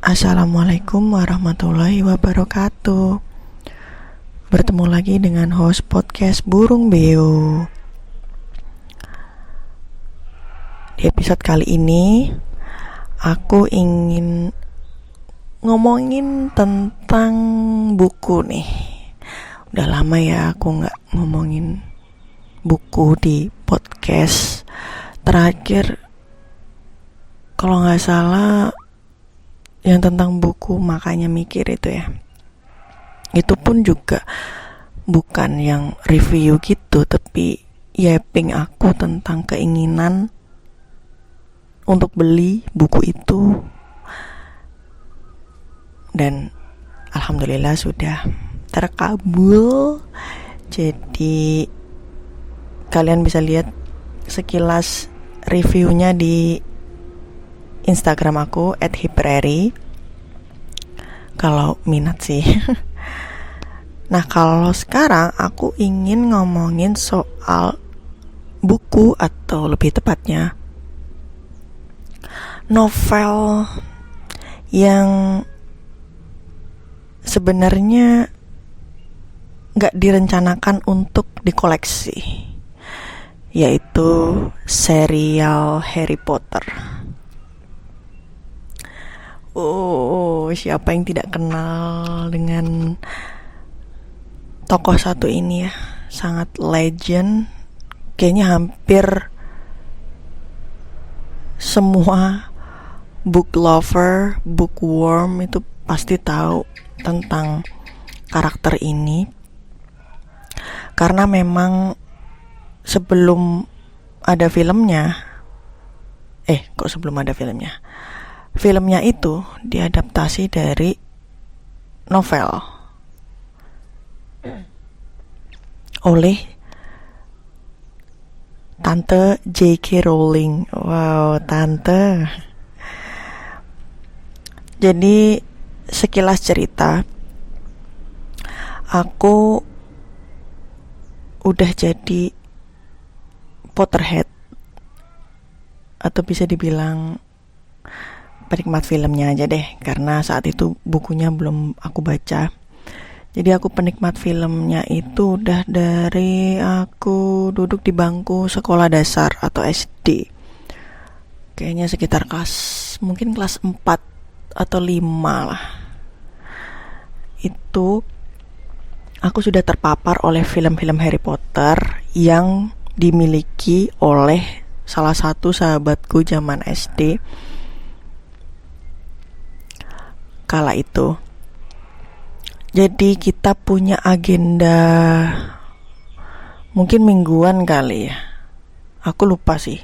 Assalamualaikum warahmatullahi wabarakatuh. Bertemu lagi dengan host podcast Burung Beo. Di episode kali ini aku ingin ngomongin tentang buku nih. Udah lama ya aku gak ngomongin buku di podcast. Terakhir kalau gak salah yang tentang buku Makanya Mikir itu ya. Itu pun juga bukan yang review gitu, tapi yapping aku tentang keinginan untuk beli buku itu. Dan alhamdulillah sudah terkabul. Jadi kalian bisa lihat sekilas reviewnya di Instagram aku @hipreri kalau minat sih. Nah, kalau sekarang aku ingin ngomongin soal buku, atau lebih tepatnya novel yang sebenarnya gak direncanakan untuk dikoleksi, yaitu serial Harry Potter. Oh, siapa yang tidak kenal dengan tokoh satu ini ya, sangat legend. Kayaknya hampir semua book lover, bookworm itu pasti tahu tentang karakter ini. Karena memang sebelum ada filmnya, filmnya itu diadaptasi dari novel oleh Tante J.K. Rowling. Wow, Tante. Jadi sekilas cerita, aku udah jadi Potterhead, atau bisa dibilang penikmat filmnya aja deh, karena saat itu bukunya belum aku baca. Jadi aku penikmat filmnya itu udah dari aku duduk di bangku sekolah dasar atau SD. Kayaknya sekitar mungkin kelas 4 atau 5 lah. Itu aku sudah terpapar oleh film-film Harry Potter yang dimiliki oleh salah satu sahabatku zaman SD kala itu. Jadi kita punya agenda mungkin mingguan kali ya, aku lupa sih.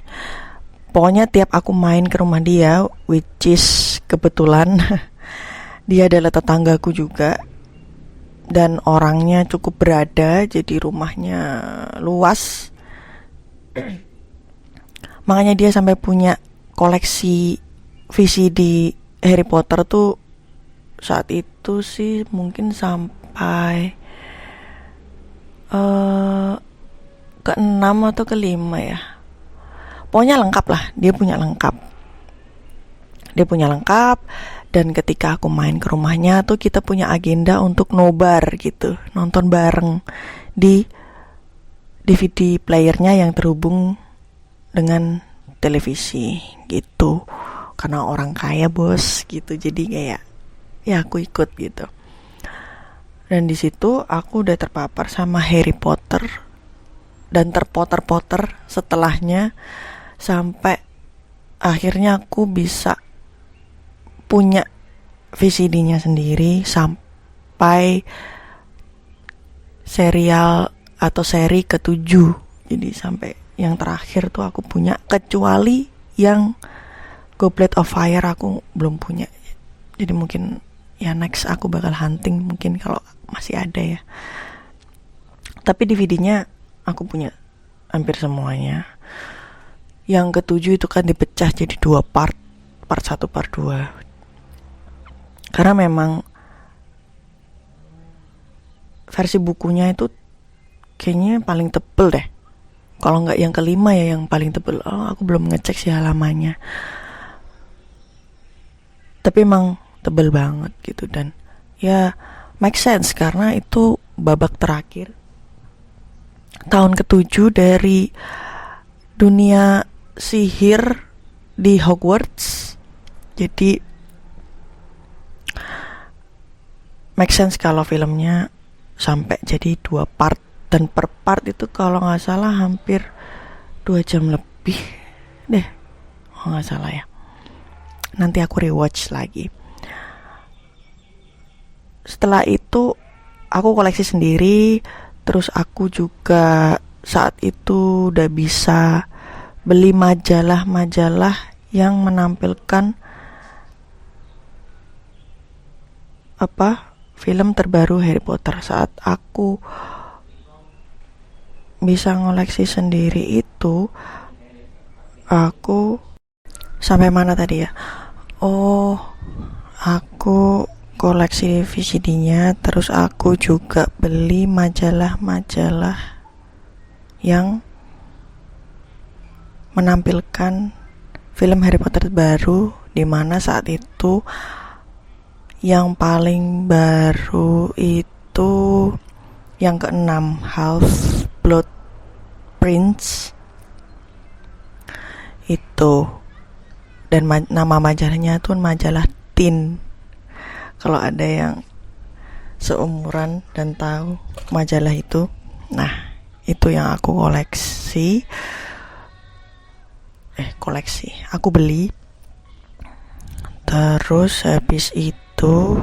Pokoknya tiap aku main ke rumah dia, which is kebetulan dia adalah tetanggaku juga, dan orangnya cukup berada, jadi rumahnya luas. Makanya dia sampai punya koleksi VCD Harry Potter tuh saat itu sih mungkin sampai ke-6 atau ke-5 ya. Pokoknya lengkap lah, dia punya lengkap. Dan ketika aku main ke rumahnya tuh kita punya agenda untuk nobar gitu, nonton bareng di DVD playernya yang terhubung dengan televisi gitu. Karena orang kaya bos gitu, jadi kayak ya aku ikut gitu. Dan di situ aku udah terpapar sama Harry Potter dan terpoter-poter setelahnya, sampai akhirnya aku bisa punya VCD-nya sendiri sampai serial atau seri ke-7. Jadi sampai yang terakhir tuh aku punya, kecuali yang Goblet of Fire aku belum punya. Jadi mungkin ya next aku bakal hunting mungkin kalau masih ada ya. Tapi DVD-nya aku punya hampir semuanya. Yang ke-7 itu kan dipecah jadi 2 part 1, part 2. Karena memang versi bukunya itu kayaknya paling tebel deh. Kalau nggak yang ke-5 ya yang paling tebel. Aku belum ngecek sih halamannya. Tapi emang tebel banget gitu. Dan ya make sense karena itu babak terakhir, tahun ke-7 dari dunia sihir di Hogwarts. Jadi make sense kalau filmnya sampai jadi 2 part, dan per part itu kalau nggak salah hampir 2 jam lebih deh, kalau nggak salah ya. Nanti aku rewatch lagi. Setelah itu aku koleksi sendiri. Terus aku juga saat itu udah bisa beli majalah-majalah yang menampilkan film terbaru Harry Potter. Saat aku bisa ngoleksi sendiri itu, aku sampai mana tadi ya? Oh, aku koleksi VCD-nya, terus aku juga beli majalah-majalah yang menampilkan film Harry Potter baru, di mana saat itu yang paling baru itu yang ke-6, Half-Blood Prince itu. Dan nama majalahnya tuh majalah Teen. Kalau ada yang seumuran dan tahu majalah itu, nah itu yang aku koleksi, aku beli. Terus habis itu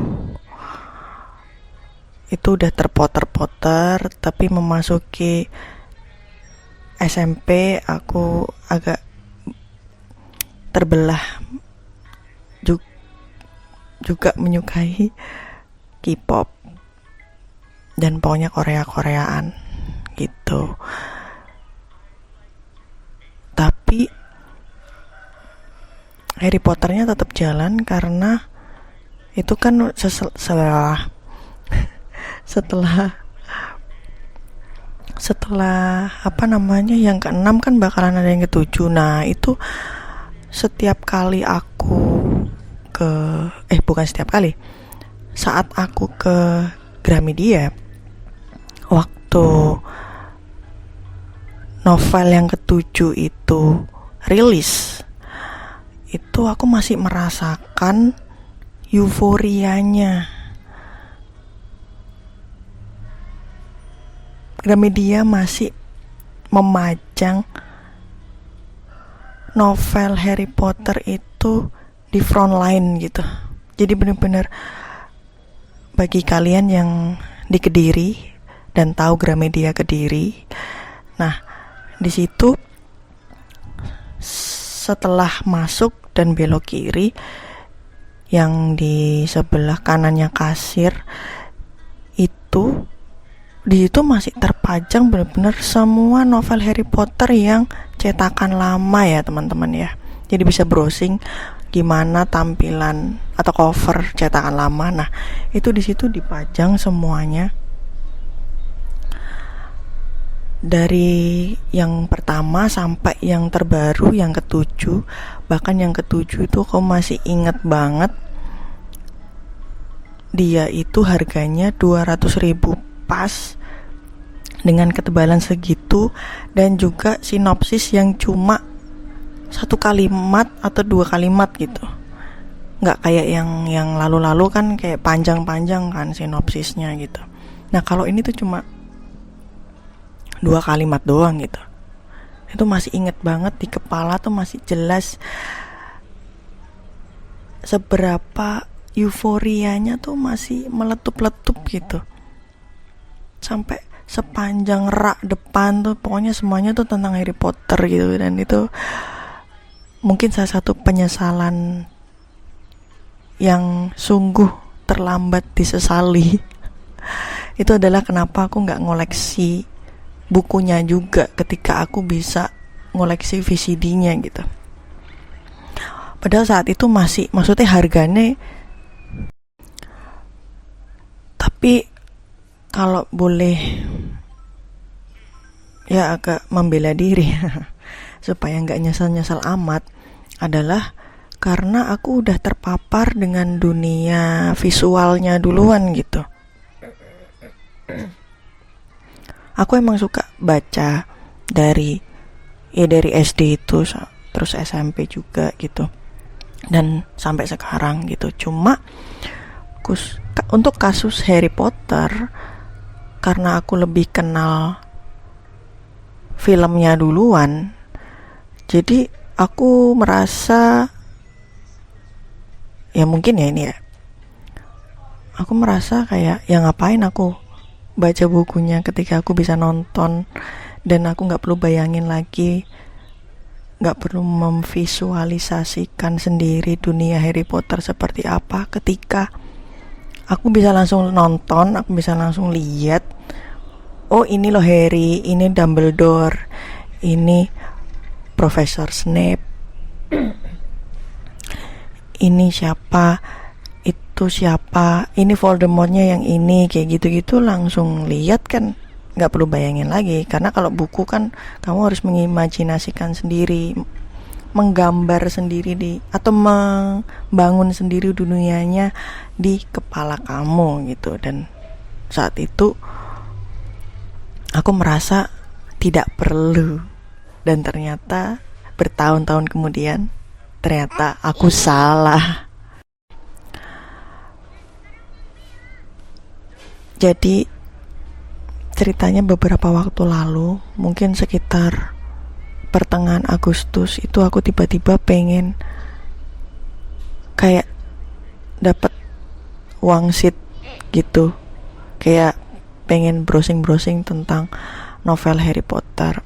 udah terpoter-poter, tapi memasuki SMP aku agak terbelah juga menyukai K-pop dan pokoknya Korea-Koreaan gitu. Tapi Harry Potternya tetap jalan karena itu kan setelah yang ke-6 kan bakalan ada yang ke-7. Nah itu setiap kali aku saat aku ke Gramedia waktu novel yang ke-7 itu rilis, itu aku masih merasakan euforianya. Gramedia masih memajang novel Harry Potter itu di front line gitu. Jadi benar-benar bagi kalian yang di Kediri dan tahu Gramedia Kediri, nah di situ setelah masuk dan belok kiri, yang di sebelah kanannya kasir itu, di situ masih terpajang benar-benar semua novel Harry Potter yang cetakan lama ya teman-teman ya. Jadi bisa browsing gimana tampilan atau cover cetakan lama. Nah, itu di situ dipajang semuanya. Dari yang pertama sampai yang terbaru yang ke-7. Bahkan yang ke-7 itu aku masih ingat banget. Dia itu harganya 200.000 pas, dengan ketebalan segitu, dan juga sinopsis yang cuma 1 kalimat atau 2 kalimat gitu. Nggak kayak yang lalu-lalu kan kayak panjang-panjang kan sinopsisnya gitu. Nah kalau ini tuh cuma 2 kalimat doang gitu. Itu masih inget banget, di kepala tuh masih jelas seberapa euforianya tuh masih meletup-letup gitu. Sampai sepanjang rak depan tuh pokoknya semuanya tuh tentang Harry Potter gitu. Dan itu mungkin salah satu penyesalan yang sungguh terlambat disesali. Itu adalah kenapa aku gak ngoleksi bukunya juga ketika aku bisa ngoleksi VCD-nya gitu. Padahal saat itu maksudnya harganya, tapi kalau boleh ya agak membela diri supaya nggak nyesal-nyesal amat, adalah karena aku udah terpapar dengan dunia visualnya duluan gitu. Aku emang suka baca dari SD itu, terus SMP juga gitu, dan sampai sekarang gitu. Cuma untuk kasus Harry Potter, karena aku lebih kenal filmnya duluan, jadi aku merasa, ya mungkin ya ini ya, aku merasa kayak, ya ngapain aku baca bukunya ketika aku bisa nonton, dan aku gak perlu bayangin lagi, gak perlu memvisualisasikan sendiri dunia Harry Potter seperti apa, ketika aku bisa langsung nonton, aku bisa langsung lihat, oh ini loh Harry, ini Dumbledore, ini Profesor Snape, ini siapa, itu siapa, ini Voldemortnya yang ini, kayak gitu-gitu langsung lihat kan, nggak perlu bayangin lagi. Karena kalau buku kan kamu harus mengimajinasikan sendiri, menggambar sendiri atau membangun sendiri dunianya di kepala kamu gitu. Dan saat itu aku merasa tidak perlu, dan ternyata bertahun-tahun kemudian ternyata aku salah. Jadi ceritanya beberapa waktu lalu, mungkin sekitar pertengahan Agustus itu, aku tiba-tiba pengen kayak dapat wangsit gitu, kayak pengen browsing tentang novel Harry Potter,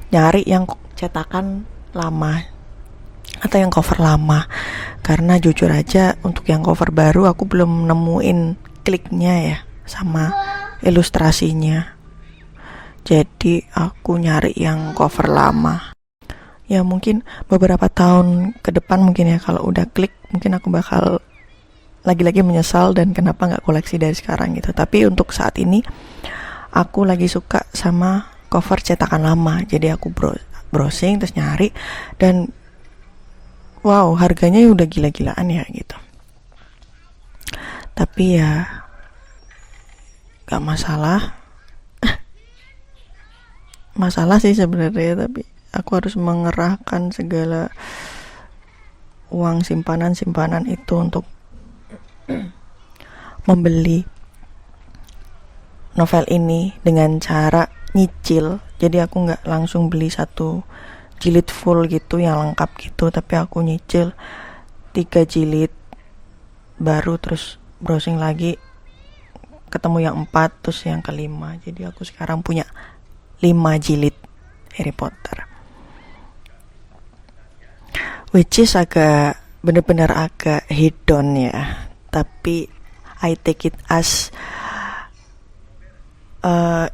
nyari yang cetakan lama atau yang cover lama. Karena jujur aja untuk yang cover baru aku belum nemuin kliknya ya sama ilustrasinya, jadi aku nyari yang cover lama. Ya mungkin beberapa tahun ke depan mungkin ya, kalau udah klik mungkin aku bakal lagi-lagi menyesal dan kenapa gak koleksi dari sekarang gitu. Tapi untuk saat ini aku lagi suka sama cover cetakan lama, jadi aku browsing terus nyari, dan wow, harganya udah gila-gilaan ya gitu. Tapi ya gak masalah. Masalah sih sebenarnya, tapi aku harus mengerahkan segala uang simpanan itu untuk membeli novel ini dengan cara nyicil. Jadi aku gak langsung beli satu jilid full gitu yang lengkap gitu, tapi aku nyicil 3 jilid baru, terus browsing lagi ketemu yang 4, terus yang kelima. Jadi aku sekarang punya 5 jilid Harry Potter, which is agak bener-bener agak hedon ya, tapi I take it as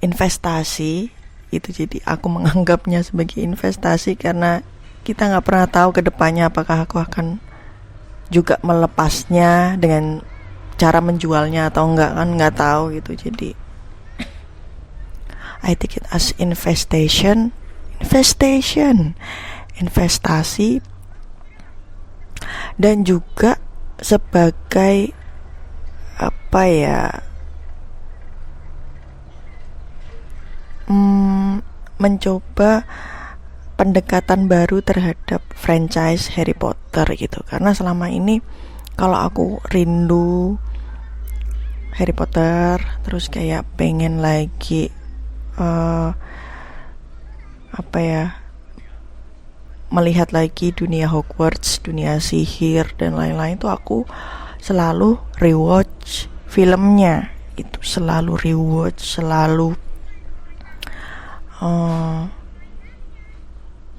investasi itu. Jadi aku menganggapnya sebagai investasi, karena kita nggak pernah tahu ke depannya apakah aku akan juga melepasnya dengan cara menjualnya atau enggak, kan nggak tahu gitu. Jadi I take it as investasi, dan juga sebagai apa ya, mencoba pendekatan baru terhadap franchise Harry Potter gitu. Karena selama ini kalau aku rindu Harry Potter, terus kayak pengen lagi melihat lagi dunia Hogwarts, dunia sihir dan lain-lain, tuh aku selalu rewatch filmnya itu, selalu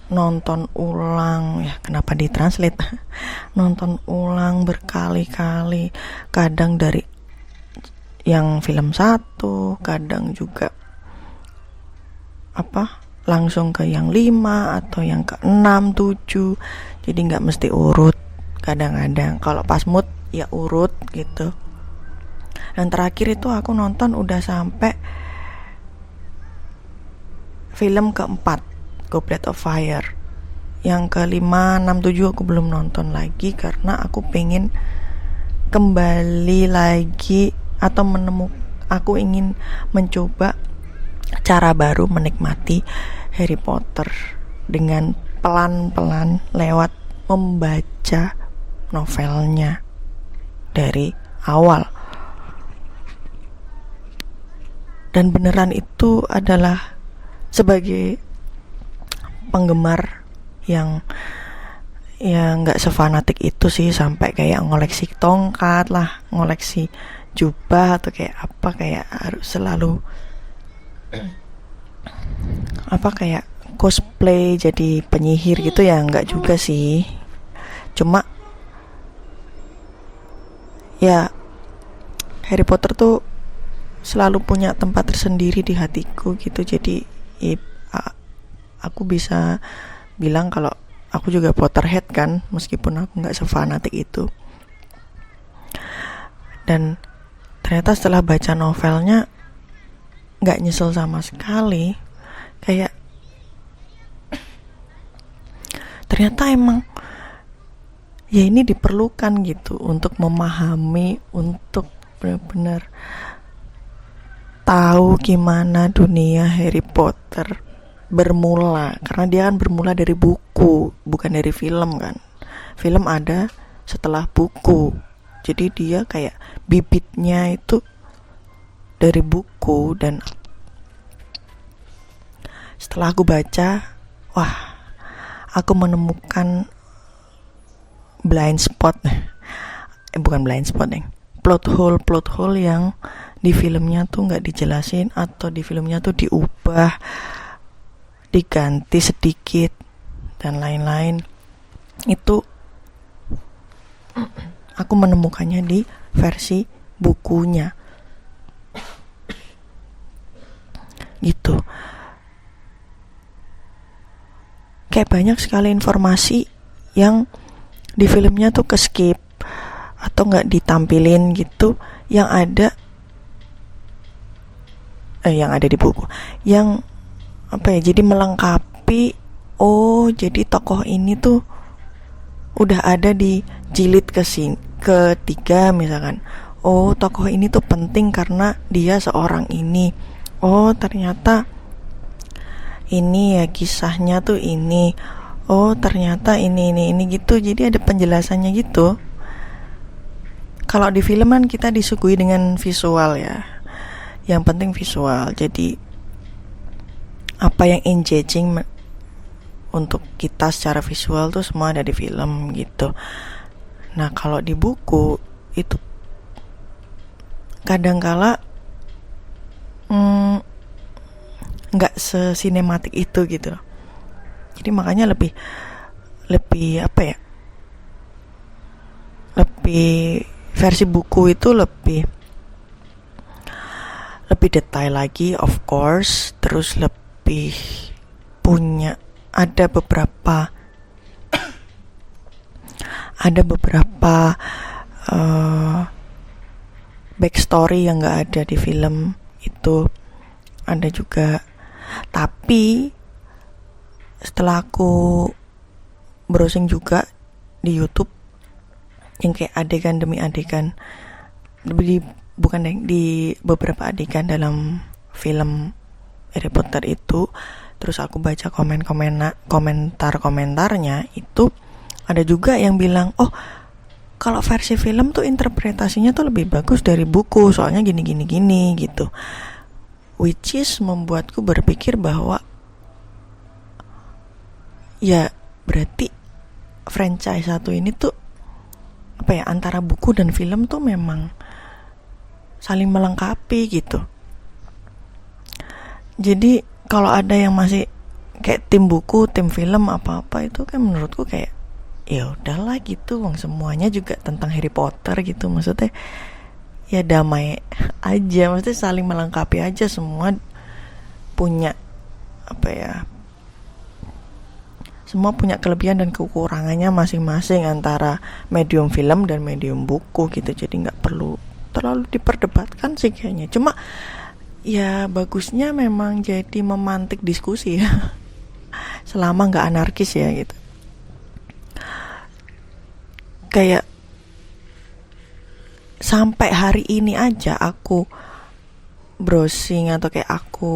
nonton ulang ya, kenapa ditranslate nonton ulang berkali-kali, kadang dari yang film 1, kadang juga langsung ke yang 5 atau yang ke 6, 7. Jadi gak mesti urut, kadang-kadang kalau pas mood ya urut gitu. Dan terakhir itu aku nonton udah sampai film keempat, Goblet of Fire. yang ke-5, 6, 7 aku belum nonton lagi karena aku pengen kembali lagi atau aku ingin mencoba cara baru menikmati Harry Potter dengan pelan-pelan lewat membaca novelnya dari awal. Dan beneran itu adalah sebagai penggemar yang nggak sefanatik itu sih, sampai kayak ngoleksi tongkat lah, ngoleksi jubah atau kayak apa, kayak harus selalu apa kayak cosplay jadi penyihir gitu ya, nggak juga sih. Cuma ya Harry Potter tuh selalu punya tempat tersendiri di hatiku gitu. Jadi aku bisa bilang kalau aku juga Potterhead kan, meskipun aku nggak sefanatik itu. Dan ternyata setelah baca novelnya nggak nyesel sama sekali. Kayak ternyata emang ya ini diperlukan gitu untuk memahami, untuk benar-benar tahu gimana dunia Harry Potter bermula, karena dia kan bermula dari buku, bukan dari film kan. Film ada setelah buku, jadi dia kayak bibitnya itu dari buku. Dan setelah aku baca, wah, aku menemukan blind spot, bukan blind spot nih, plot hole yang di filmnya tuh nggak dijelasin, atau di filmnya tuh diubah, diganti sedikit dan lain-lain. Itu aku menemukannya di versi bukunya gitu. Kayak banyak sekali informasi yang di filmnya tuh ke skip atau nggak ditampilin gitu, yang ada di buku, yang apa ya, jadi melengkapi. Oh, jadi tokoh ini tuh udah ada di jilid ketiga misalkan. Oh, tokoh ini tuh penting karena dia seorang ini. Oh, ternyata ini ya kisahnya tuh ini. Oh, ternyata ini gitu. Jadi ada penjelasannya gitu. Kalau di film kan kita disuguhi dengan visual ya. Yang penting visual. Jadi apa yang engaging untuk kita secara visual tuh semua ada di film gitu. Nah, kalau di buku itu kadangkala nggak sesinematik itu gitu. Jadi makanya lebih apa ya? Lebih versi buku itu lebih detail lagi, of course. Terus lebih punya ada beberapa backstory yang nggak ada di film itu, ada juga. Tapi setelah aku browsing juga di YouTube yang kayak adegan demi adegan, di beberapa adegan dalam film Harry Potter itu, terus aku baca komentarnya itu, ada juga yang bilang, oh, kalau versi film tuh interpretasinya tuh lebih bagus dari buku, soalnya gini gitu. Which is membuatku berpikir bahwa ya berarti franchise satu ini tuh apa ya, antara buku dan film tuh memang saling melengkapi gitu. Jadi kalau ada yang masih kayak tim buku, tim film apa-apa, itu kan menurutku kayak ya udahlah gitu, wong semuanya juga tentang Harry Potter gitu. Maksudnya ya damai aja, maksudnya saling melengkapi aja, semua punya apa ya, semua punya kelebihan dan kekurangannya masing-masing antara medium film dan medium buku gitu. Jadi nggak perlu terlalu diperdebatkan sih kayaknya. Cuma ya bagusnya memang jadi memantik diskusi ya selama nggak anarkis ya gitu. kayak sampai hari ini aja aku browsing atau kayak aku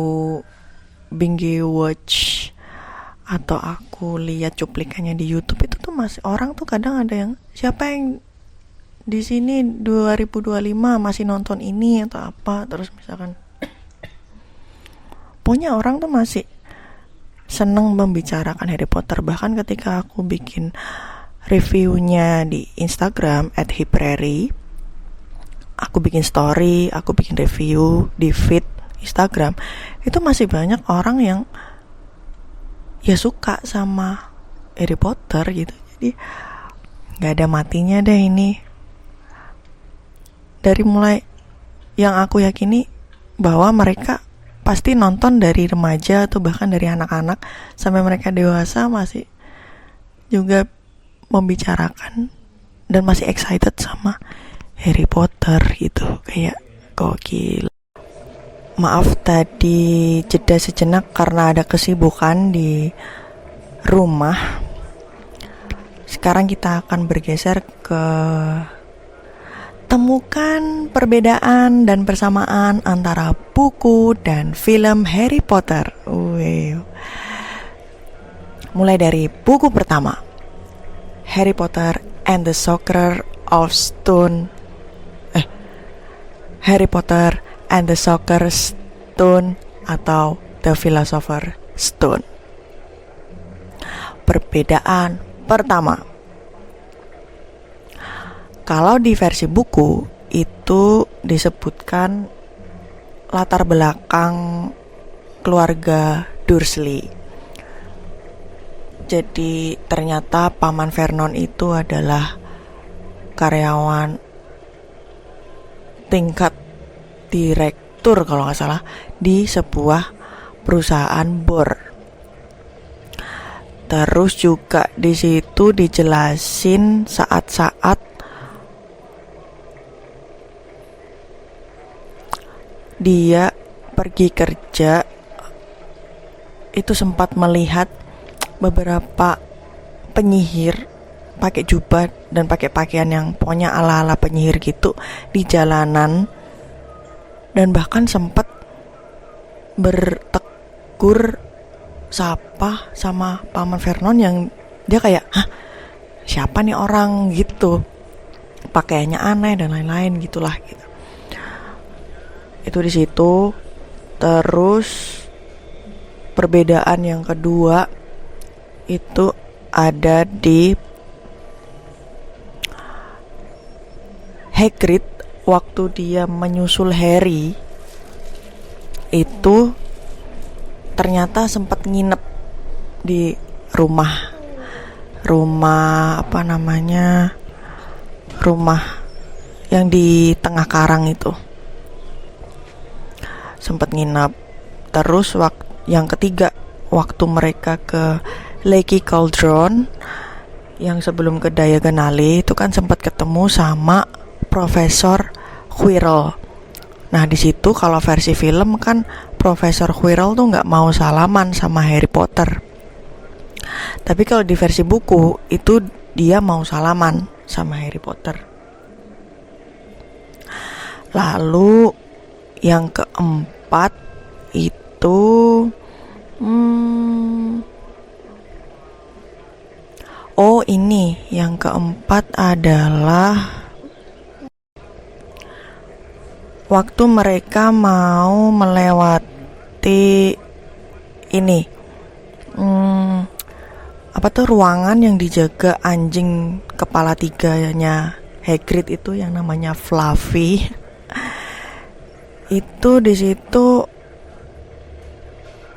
binge watch atau aku lihat cuplikannya di YouTube, itu tuh masih orang tuh kadang ada yang, siapa yang di sini 2025 masih nonton ini atau apa, terus misalkan punya orang tuh masih seneng membicarakan Harry Potter. Bahkan ketika aku bikin reviewnya di Instagram @hipreri, aku bikin story, aku bikin review di feed Instagram, itu masih banyak orang yang ya suka sama Harry Potter gitu. Jadi gak ada matinya deh ini. Dari mulai yang aku yakini bahwa mereka pasti nonton dari remaja atau bahkan dari anak-anak sampai mereka dewasa masih juga membicarakan dan masih excited sama Harry Potter gitu. Kayak gokil. Maaf tadi jeda sejenak karena ada kesibukan di rumah. Sekarang kita akan bergeser ke temukan perbedaan dan persamaan antara buku dan film Harry Potter. Mulai dari buku pertama, Harry Potter and the Sorcerer of Stone. Harry Potter and the Sorcerer's Stone atau The Philosopher's Stone. Perbedaan pertama, kalau di versi buku itu disebutkan latar belakang keluarga Dursley. Jadi ternyata Paman Vernon itu adalah karyawan tingkat direktur kalau nggak salah di sebuah perusahaan bor. Terus juga di situ dijelasin saat-saat dia pergi kerja itu sempat melihat beberapa penyihir pakai jubah dan pakai pakaian yang pokoknya ala-ala penyihir gitu di jalanan, dan bahkan sempat bertegur sapa sama Paman Vernon yang dia kayak, hah, siapa nih orang gitu, pakaiannya aneh dan lain-lain gitulah gitu. Itu di situ. Terus perbedaan yang kedua itu ada di Hagrid waktu dia menyusul Harry itu ternyata sempat nginep di rumah yang di tengah karang itu, sempat nginep. Terus yang ketiga, waktu mereka ke Lakey Cauldron yang sebelum ke Diagon Alley itu kan sempat ketemu sama Profesor Quirrell. Nah di situ kalau versi film kan Profesor Quirrell tuh nggak mau salaman sama Harry Potter. Tapi kalau di versi buku itu dia mau salaman sama Harry Potter. Lalu yang keempat itu ini yang keempat adalah waktu mereka mau melewati ini ruangan yang dijaga anjing kepala tiganya Hagrid itu yang namanya Fluffy. Itu di situ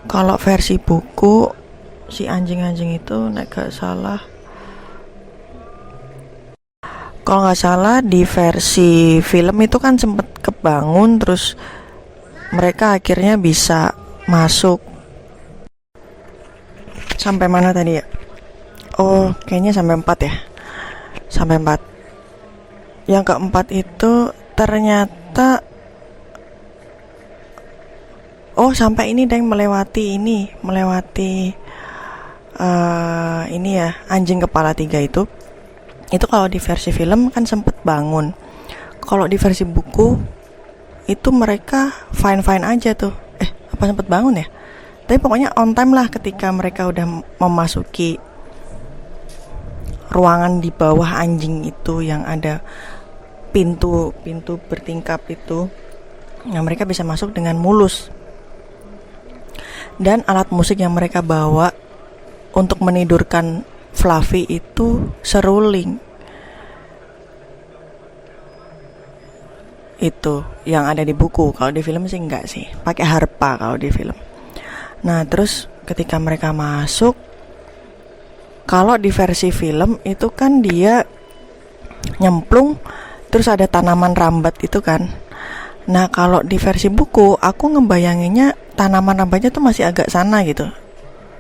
kalau versi buku si anjing-anjing itu kalau nggak salah di versi film itu kan sempet kebangun, terus mereka akhirnya bisa masuk. Sampai mana tadi ya? Oh, kayaknya sampai 4 ya. Sampai 4. Yang keempat itu ternyata sampai ini deng melewati ini ya, anjing kepala 3 itu. Itu kalau di versi film kan sempet bangun. Kalau di versi buku itu mereka fine-fine aja tuh. Apa sempet bangun ya? Tapi pokoknya on time lah ketika mereka udah memasuki ruangan di bawah anjing itu yang ada pintu bertingkap itu. Nah, mereka bisa masuk dengan mulus. Dan alat musik yang mereka bawa untuk menidurkan Fluffy itu seruling. Itu yang ada di buku. Kalau di film sih enggak sih, pakai harpa kalau di film. Nah, terus ketika mereka masuk, kalau di versi film itu kan dia nyemplung, terus ada tanaman rambat itu kan. Nah, kalau di versi buku aku ngebayanginnya tanaman rambatnya tuh masih agak sana gitu.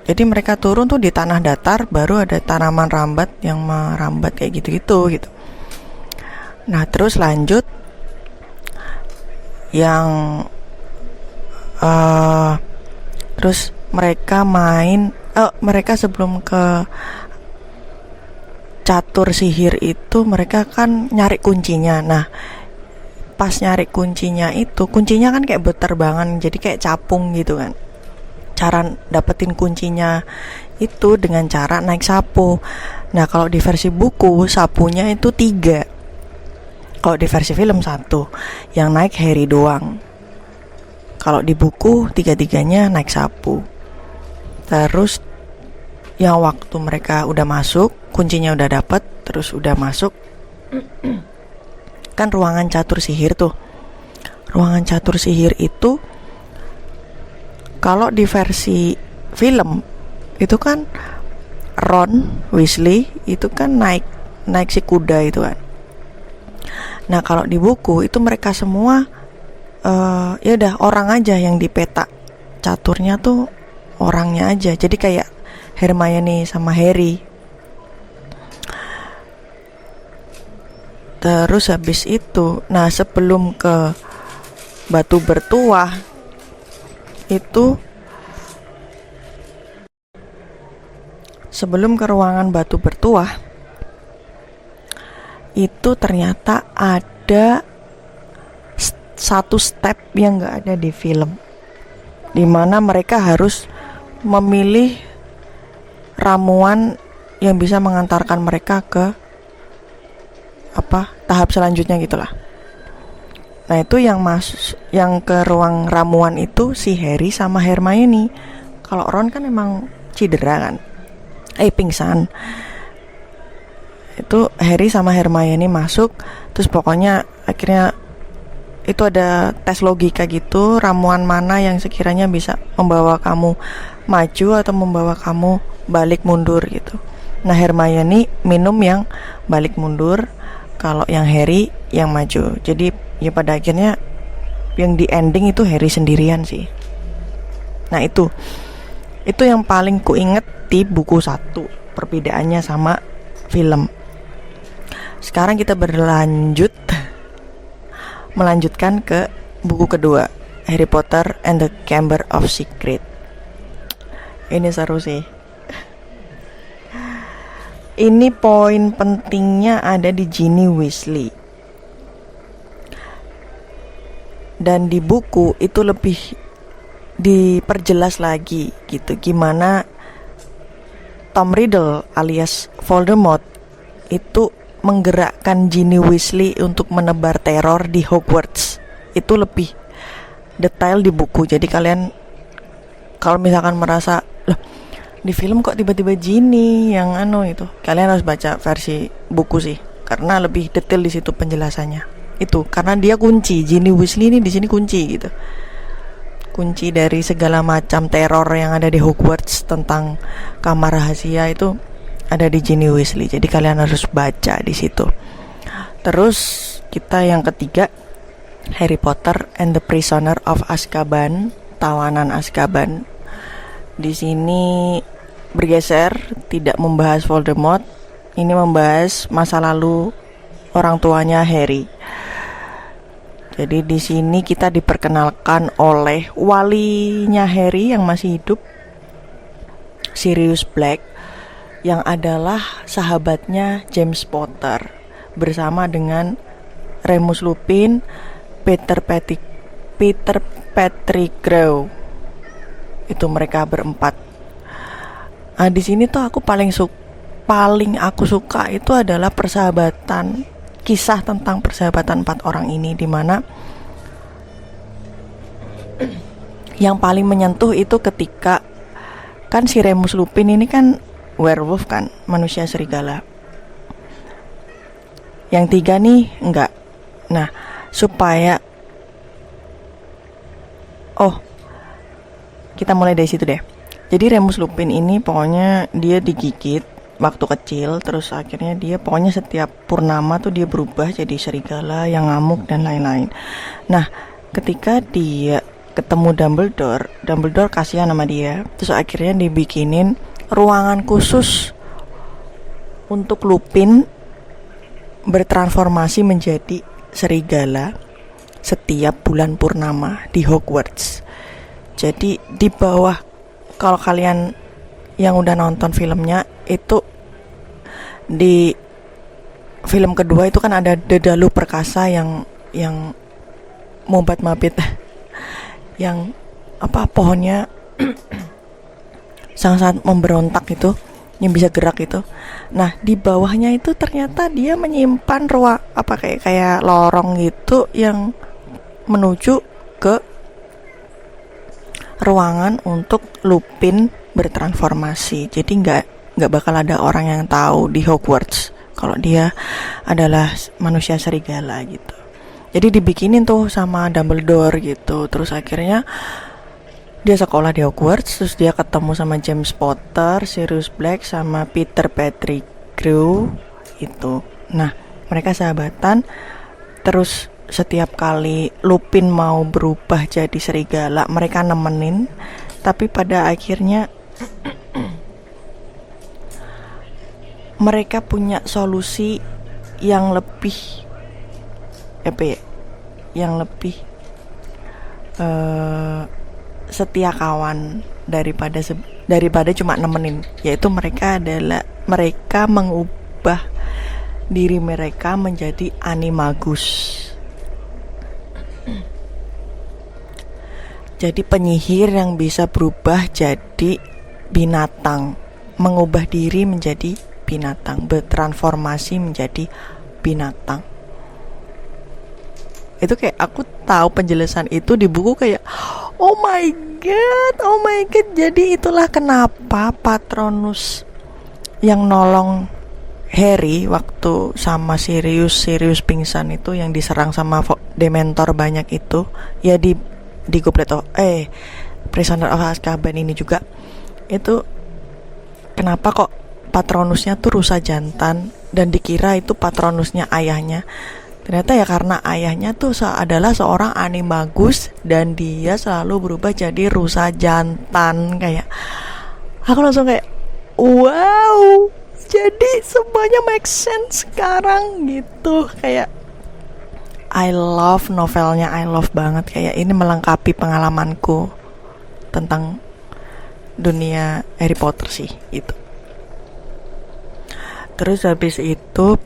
Jadi mereka turun tuh di tanah datar, baru ada tanaman rambat yang merambat kayak gitu-gitu gitu. Nah, terus lanjut yang terus mereka mereka sebelum ke catur sihir itu mereka kan nyari kuncinya. Nah, pas nyari kuncinya itu, kuncinya kan kayak berterbangan, jadi kayak capung gitu kan. Cara dapetin kuncinya itu dengan cara naik sapu. Nah, kalau di versi buku sapunya itu 3. Kalau di versi film 1, yang naik Harry doang. Kalau di buku 3-3-nya naik sapu. Terus yang waktu mereka udah masuk, kuncinya udah dapet, terus udah masuk, kan ruangan catur sihir tuh. Ruangan catur sihir itu kalau di versi film itu kan Ron Weasley itu kan naik si kuda itu kan. Nah, kalau di buku itu mereka semua ya udah orang aja yang di peta caturnya tuh orangnya aja. Jadi kayak Hermione sama Harry. Terus habis itu, nah sebelum ke batu bertuah itu, sebelum ke ruangan batu bertuah itu ternyata ada satu step yang gak ada di film, dimana mereka harus memilih ramuan yang bisa mengantarkan mereka ke tahap selanjutnya gitulah. Nah, itu yang ke ruang ramuan itu si Harry sama Hermione. Kalau Ron kan emang cedera kan, pingsan. Itu Harry sama Hermione masuk, terus pokoknya akhirnya itu ada tes logika gitu, ramuan mana yang sekiranya bisa membawa kamu maju atau membawa kamu balik mundur gitu. Nah, Hermione minum yang balik mundur, kalau yang Harry yang maju. Jadi ya pada akhirnya yang di ending itu Harry sendirian sih. Nah, itu yang paling kuinget di buku 1, perbedaannya sama film. Sekarang kita melanjutkan ke buku kedua, Harry Potter and the Chamber of Secrets. Ini seru sih. Ini poin pentingnya ada di Ginny Weasley. Dan di buku itu lebih diperjelas lagi gitu, gimana Tom Riddle alias Voldemort itu menggerakkan Ginny Weasley untuk menebar teror di Hogwarts. Itu lebih detail di buku. Jadi kalian kalau misalkan merasa, loh, di film kok tiba-tiba Ginny yang itu, kalian harus baca versi buku sih, karena lebih detail di situ penjelasannya. Itu karena dia kunci, Ginny Weasley ini di sini kunci gitu. Kunci dari segala macam teror yang ada di Hogwarts tentang kamar rahasia itu ada di Ginny Weasley. Jadi kalian harus baca di situ. Terus kita yang ketiga, Harry Potter and the Prisoner of Azkaban, tawanan Azkaban. Di sini bergeser, tidak membahas Voldemort. Ini membahas masa lalu orang tuanya Harry. Jadi di sini kita diperkenalkan oleh walinya Harry yang masih hidup, Sirius Black. yang adalah sahabatnya James Potter bersama dengan Remus Lupin, Peter Pettigrew. Itu mereka berempat. Nah, di sini tuh aku paling aku suka itu adalah persahabatan, kisah tentang persahabatan 4 orang ini, di mana yang paling menyentuh itu ketika kan si Remus Lupin ini kan werewolf kan, manusia serigala. Yang 3 nih enggak. Nah, supaya kita mulai dari situ deh. Jadi Remus Lupin ini pokoknya dia digigit waktu kecil, terus akhirnya dia pokoknya setiap purnama tuh dia berubah jadi serigala yang ngamuk dan lain-lain. Nah, ketika dia ketemu Dumbledore kasihan sama dia, terus akhirnya dibikinin ruangan khusus untuk Lupin bertransformasi menjadi serigala setiap bulan purnama di Hogwarts. Jadi di bawah, kalau kalian yang udah nonton filmnya itu, di film kedua itu kan ada Dedalu Perkasa yang mumbat-mabit yang pohonnya sangat memberontak itu, yang bisa gerak itu. Nah, di bawahnya itu ternyata dia menyimpan kayak lorong gitu yang menuju ke ruangan untuk Lupin bertransformasi. Jadi nggak bakal ada orang yang tahu di Hogwarts kalau dia adalah manusia serigala gitu. Jadi dibikinin tuh sama Dumbledore gitu. Terus akhirnya dia sekolah di Hogwarts, terus dia ketemu sama James Potter, Sirius Black, sama Peter Pettigrew itu. Nah, mereka sahabatan. Terus setiap kali Lupin mau berubah jadi serigala, mereka nemenin. Tapi pada akhirnya mereka punya solusi yang lebih setia kawan daripada cuma nemenin, yaitu mereka mengubah diri mereka menjadi animagus. Jadi penyihir yang bisa berubah jadi binatang, mengubah diri menjadi binatang, bertransformasi menjadi binatang. Itu kayak aku tahu penjelasan itu di buku, kayak oh my god, jadi itulah kenapa Patronus yang nolong Harry waktu sama Sirius pingsan itu, yang diserang sama Dementor banyak itu, ya di Prisoner of Azkaban ini juga, itu kenapa kok Patronusnya tuh rusa jantan dan dikira itu Patronusnya ayahnya. Ternyata ya karena ayahnya tuh adalah seorang animagus dan dia selalu berubah jadi rusa jantan. Kayak aku langsung kayak wow, jadi semuanya make sense sekarang gitu. Kayak I love novelnya, I love banget. Kayak ini melengkapi pengalamanku tentang dunia Harry Potter sih itu. Terus habis itu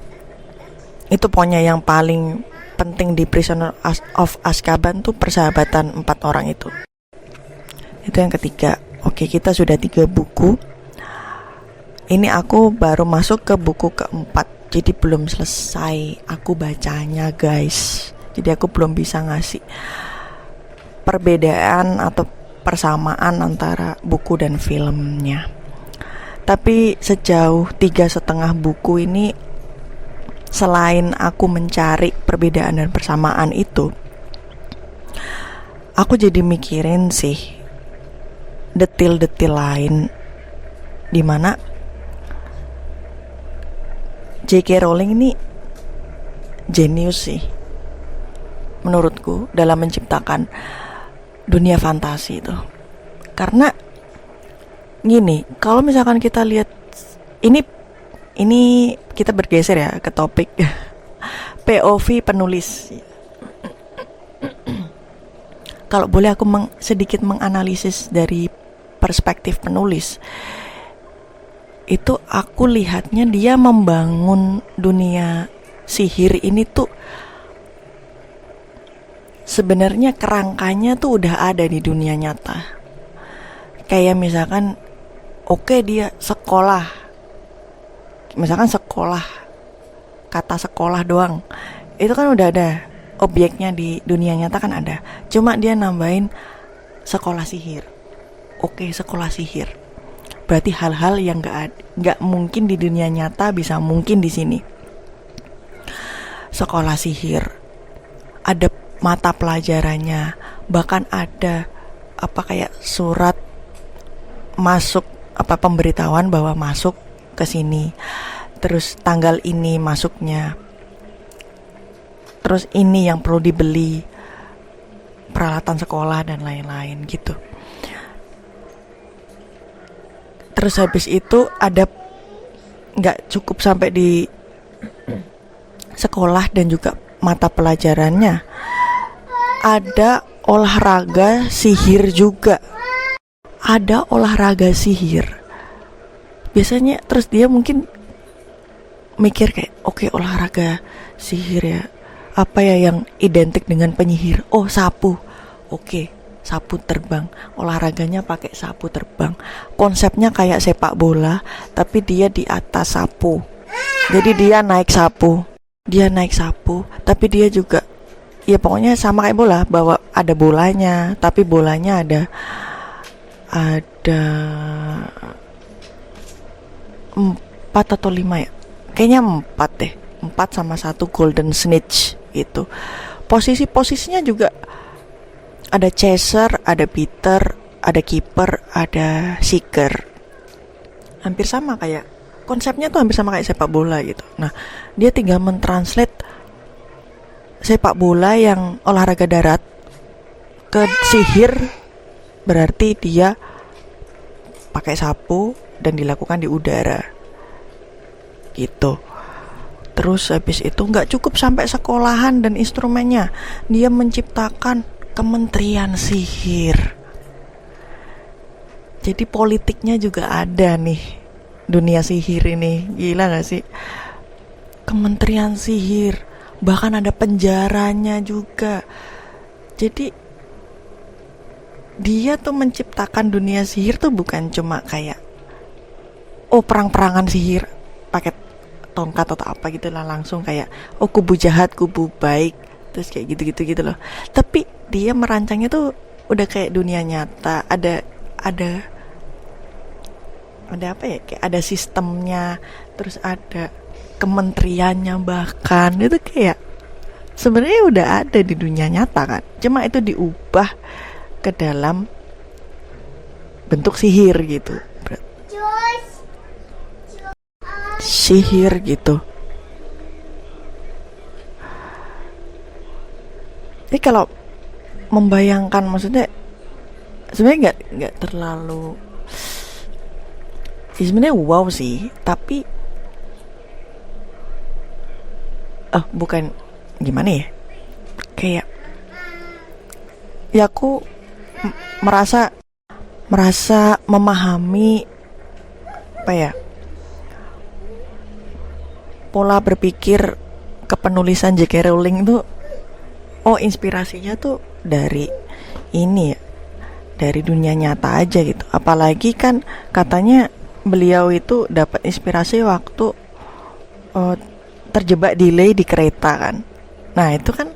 pokoknya yang paling penting di Prisoner of Azkaban tuh persahabatan 4 orang itu. Itu yang ketiga. Oke, kita sudah 3 buku. Ini aku baru masuk ke buku keempat, jadi belum selesai aku bacanya guys. Jadi aku belum bisa ngasih perbedaan atau persamaan antara buku dan filmnya. Tapi sejauh 3,5 buku ini, selain aku mencari perbedaan dan persamaan itu, aku jadi mikirin sih detil-detil lain, dimana J.K. Rowling ini jenius sih menurutku dalam menciptakan dunia fantasi itu. Karena gini, kalau misalkan kita lihat ini kita bergeser ya ke topik POV penulis. Kalau boleh aku sedikit menganalisis dari perspektif penulis. itu aku lihatnya dia membangun dunia sihir ini tuh sebenarnya kerangkanya tuh udah ada di dunia nyata. Kayak misalkan dia sekolah, misalkan sekolah, kata sekolah doang itu kan udah ada objeknya di dunia nyata kan ada, cuma dia nambahin sekolah sihir. Sekolah sihir berarti hal-hal yang nggak mungkin di dunia nyata bisa mungkin di sini. Sekolah sihir ada mata pelajarannya, bahkan ada kayak surat masuk, pemberitahuan bahwa masuk ke sini, terus tanggal ini masuknya, terus ini yang perlu dibeli, peralatan sekolah dan lain-lain gitu. Terus habis itu ada, nggak cukup sampai di sekolah dan juga mata pelajarannya, ada olahraga sihir juga. Ada olahraga sihir. Biasanya terus dia mungkin mikir kayak, olahraga sihir ya, apa ya yang identik dengan penyihir? Sapu. Sapu terbang. Olahraganya pakai sapu terbang. Konsepnya kayak sepak bola, tapi dia di atas sapu. Jadi dia naik sapu, tapi dia juga, ya pokoknya sama kayak bola, bahwa ada bolanya, tapi bolanya ada 4 atau 5 ya, kayaknya 4 deh, 4 sama 1 golden snitch gitu. Posisinya juga ada chaser, ada beater, ada keeper, ada seeker. Hampir sama kayak, konsepnya tuh hampir sama kayak sepak bola gitu. Nah, dia tinggal mentranslate sepak bola yang olahraga darat ke sihir, berarti dia pakai sapu dan dilakukan di udara gitu. Terus habis itu nggak cukup sampai sekolahan dan instrumennya, dia menciptakan kementerian sihir. Jadi politiknya juga ada nih, dunia sihir ini. Gila gak sih? Kementerian sihir, bahkan ada penjaranya juga. Jadi dia tuh menciptakan dunia sihir tuh bukan cuma kayak perang-perangan sihir pakai tongkat atau apa gitu lah, langsung kayak kubu jahat, kubu baik, terus kayak gitu-gitu loh. Tapi dia merancangnya tuh udah kayak dunia nyata, ada apa ya, kayak ada sistemnya, terus ada kementeriannya, bahkan itu kayak sebenarnya udah ada di dunia nyata kan, cuma itu diubah ke dalam bentuk sihir gitu, sihir gitu. Jadi kalau membayangkan, maksudnya sebenarnya nggak terlalu, sebenarnya wow sih, tapi bukan gimana ya, kayak ya aku merasa memahami apa ya, pola berpikir kepenulisan J.K. Rowling itu, inspirasinya tuh dari ini ya, dari dunia nyata aja gitu. Apalagi kan katanya beliau itu dapat inspirasi waktu terjebak delay di kereta kan. Nah itu kan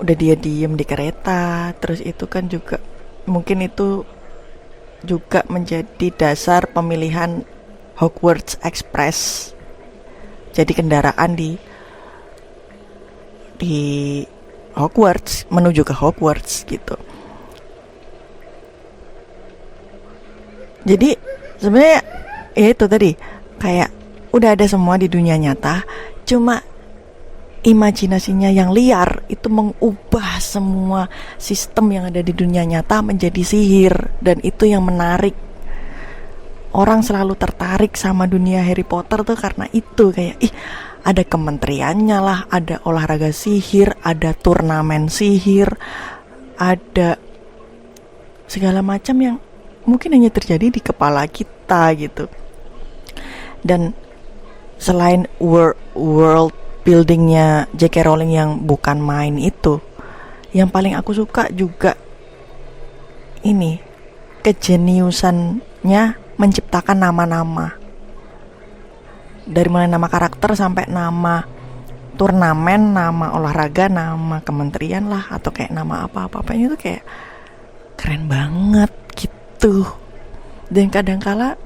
udah dia diem di kereta, terus itu kan juga mungkin itu juga menjadi dasar pemilihan Hogwarts Express, jadi kendaraan di Hogwarts, menuju ke Hogwarts gitu. Jadi sebenarnya itu tadi kayak udah ada semua di dunia nyata, cuma imajinasinya yang liar itu mengubah semua sistem yang ada di dunia nyata menjadi sihir, dan itu yang menarik. Orang selalu tertarik sama dunia Harry Potter tuh karena itu, kayak ada kementeriannya lah, ada olahraga sihir, ada turnamen sihir, ada segala macam yang mungkin hanya terjadi di kepala kita gitu. Dan selain world buildingnya J.K. Rowling yang bukan main itu, yang paling aku suka juga ini kejeniusannya menciptakan nama-nama, dari mulai nama karakter sampai nama turnamen, nama olahraga, nama kementerian lah, atau kayak nama apa-apa itu kayak keren banget gitu. Dan kadangkala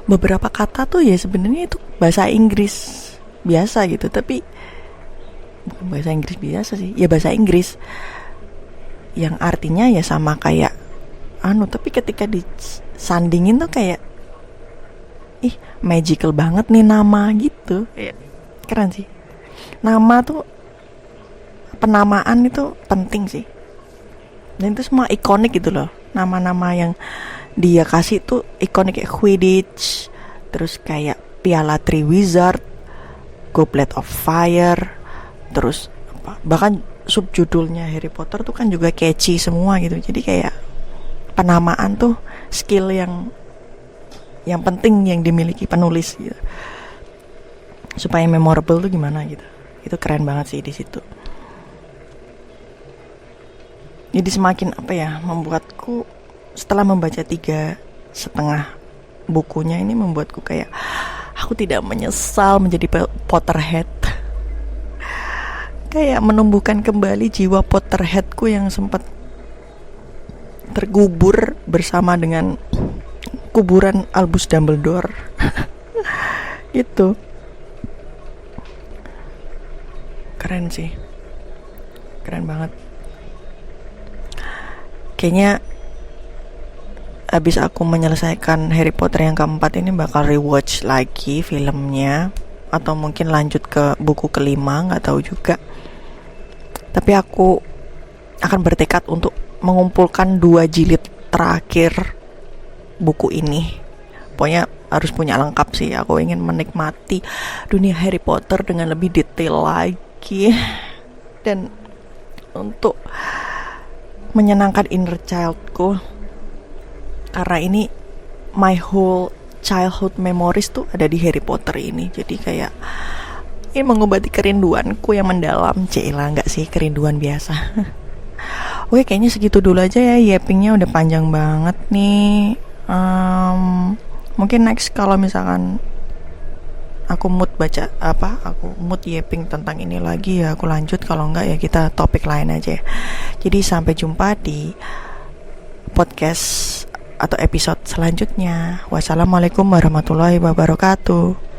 beberapa kata tuh ya sebenarnya itu bahasa Inggris biasa gitu, tapi bukan bahasa Inggris biasa sih, ya bahasa Inggris yang artinya ya sama kayak tapi ketika disandingin tuh kayak magical banget nih nama gitu. Keren sih. Nama tuh, penamaan itu penting sih. Dan itu semua ikonik gitu loh. Nama-nama yang dia kasih tuh ikonik, kayak Quidditch, terus kayak Piala Triwizard, Goblet of Fire, terus bahkan subjudulnya Harry Potter tuh kan juga catchy semua gitu. Jadi kayak penamaan tuh skill yang penting yang dimiliki penulis gitu. Supaya memorable tuh gimana gitu. Itu keren banget sih di situ. Jadi semakin membuatku setelah membaca 3,5 bukunya ini, membuatku kayak aku tidak menyesal menjadi Potterhead. Kayak menumbuhkan kembali jiwa Potterheadku yang sempat terkubur bersama dengan kuburan Albus Dumbledore. Gitu. Keren sih. Keren banget. Kayaknya abis aku menyelesaikan Harry Potter yang keempat ini bakal rewatch lagi filmnya, atau mungkin lanjut ke buku kelima, nggak tahu juga. Tapi aku akan bertekad untuk mengumpulkan 2 jilid terakhir buku ini. Pokoknya harus punya lengkap sih. Aku ingin menikmati dunia Harry Potter dengan lebih detail lagi, dan untuk menyenangkan inner childku, karena ini my whole childhood memories tuh ada di Harry Potter ini. Jadi kayak ini mengobati kerinduanku yang mendalam. Cila, nggak sih, kerinduan biasa. Oke, kayaknya segitu dulu aja ya. Yappingnya udah panjang banget nih. Mungkin next kalau misalkan aku mood yapping tentang ini lagi ya aku lanjut. Kalau enggak ya kita topik lain aja. Jadi sampai jumpa di podcast atau episode selanjutnya. Wassalamualaikum warahmatullahi wabarakatuh.